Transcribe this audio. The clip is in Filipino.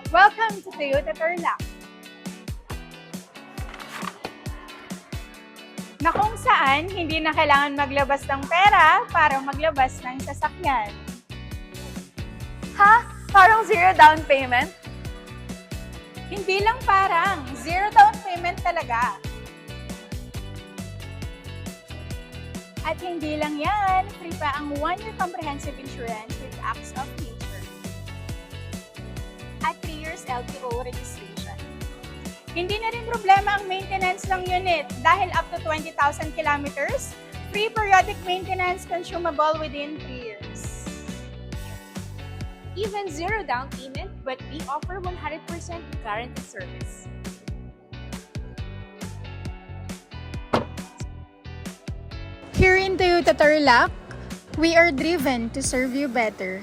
Welcome to Toyota Tarlac, na kung saan hindi na kailangan maglabas ng pera para maglabas ng sasakyan. Ha? Parang zero down payment? Hindi lang parang, zero down payment talaga. At hindi lang yan, free pa ang 1-year comprehensive insurance with acts of nature. At 3 years LTO registration. Hindi na rin problema ang maintenance ng unit dahil up to 20,000 kilometers, free periodic maintenance consumable within 3 years. Even zero down payment, but we offer 100% guaranteed service. Here in Toyota Tarlac, we are driven to serve you better.